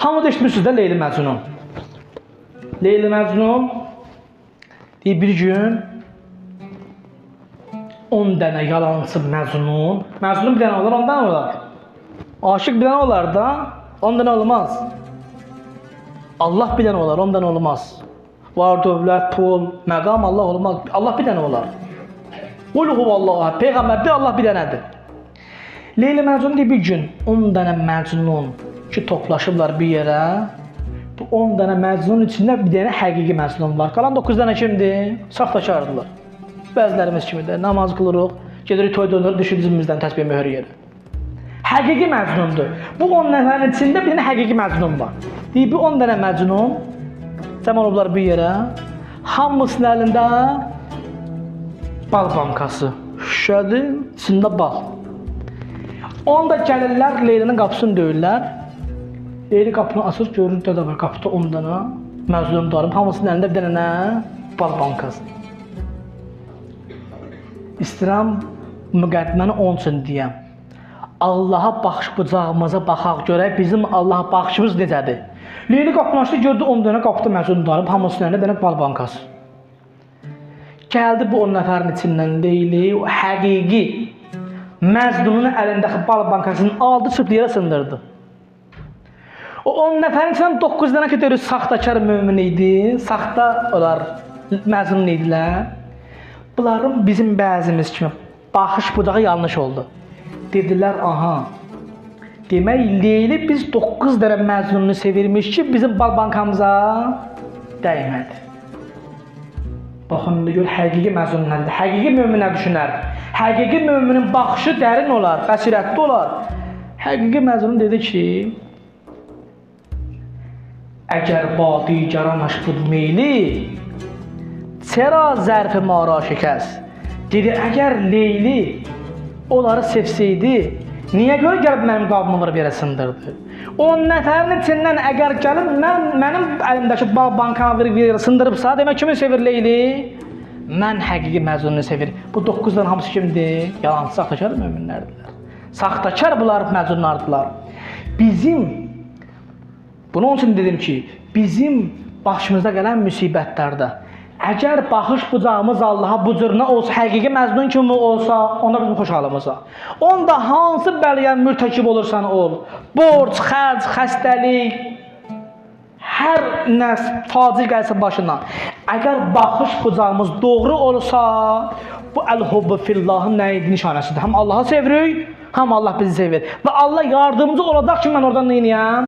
Hamı da eşitmişsiniz də Leyli Məcnun. Leyli Məcnun deyir bir gün 10 dənə yalancı Məcnun. Məcnun bir dənə olar, 10 dənə olar. Aşık bir dənə olar da, 10 dənə olmaz. Allah bir dənə olar, 10 dənə olmaz. Var dövlət, pul, məqam Allah olmaz. Allah bir dənə olar. Qul huvallahu, Peyğəmbər deyir, Allah bir dənədir. Leyli Məcnun deyir bir gün 10 dənə Məcnun ki toplaşıblar bir yerə. Bu 10 dənə Məcnun içində bir dənə həqiqi Məcnun var. Qalan 9 dənə kimdir? Saxtakardılar. Bəzilərimiz kimidir. Namaz qılırıq, gedirik toy dönürük, düşür dizimizdən təsbih möhür yeri. Həqiqi Məcnundur. Bu 10 nəfərin içində bir dənə həqiqi Məcnun var. Deyir bu 10 dənə Məcnun cəm olublar bir yerə. Hamısının əlində bal bankası. Şüşədir, içində bal. Onda gəlirlər, Leylinin qapısını döyürlər. Leyli qapını açır, görür də var, qapıda 10 dənə Məcnun darıb, hamısının əlində bir dənə bal bankası. İstəyirəm müqəddiməni onun üçün deyəm. Allaha baxış bucağımıza baxaq görək, bizim Allaha baxışımız necədir? Leyli qapını açdı, gördü 10 dənə qapıda Məcnun darıb, hamısının əlində bir dənə bal bankası. Gəldi bu 10 nəfərin içindən Leyli, o həqiqi Məcnunun əlindəki bal bankasını aldı, çırpdı yerə sındırdı. O 10 nəfərin içindən 9 dənə ki, deyir, saxtakar mömin idi, saxta olar, Məcnun idilər. Bunların bizim bəzimiz kimi baxış bucağı yanlış oldu. Dedilər, aha, demək Leyli biz 9 dənə Məcnununu sevirmiş ki, bizim bal bankamıza dəymədi. Baxın, gör, həqiqi Məcnun nədir? Həqiqi mömin nə düşünər? Həqiqi möminin baxışı dərin olar, bəsirətli olar. Həqiqi Məcnun dedi ki, əgər ba digəran aşqıd meyli, çera zərf-i mara şikəs. Dedi, əgər Leyli onları sevsəydi, niyə görə gəlib mənim qabımı vurub yerə sındırdı? 10 nəfərin içindən əgər gəlib mənim əlimdəki bal bankanı vurub yerə sındırıbsa, demək kimi sevir Leyli? Mən həqiqi Məcnunu sevir. Bu 9-dan hamısı kimdir? Yalan, saxtakar möminlərdirlər. Saxtakar bunlar Məcnunlardılar. Bunu onun üçün dedim ki, bizim başımızda gələn müsibətlərdə əgər baxış bucağımız Allaha bu cürünə olsa, həqiqi Məcnun kimi olsa, onda bizim xoş halımıza. Onda hansı bəliyə mürtəkib olursan ol, borc, xərc, xəstəlik, hər nə faciə gəlsə başına, əgər baxış bucağımız doğru olsa, bu əl-hubbu fillahın nə idi nişanəsidir. Həm Allah'a sevirik, həm Allah bizi sevir. Və Allah yardımcı olacaq ki, mən oradan neyniyəm?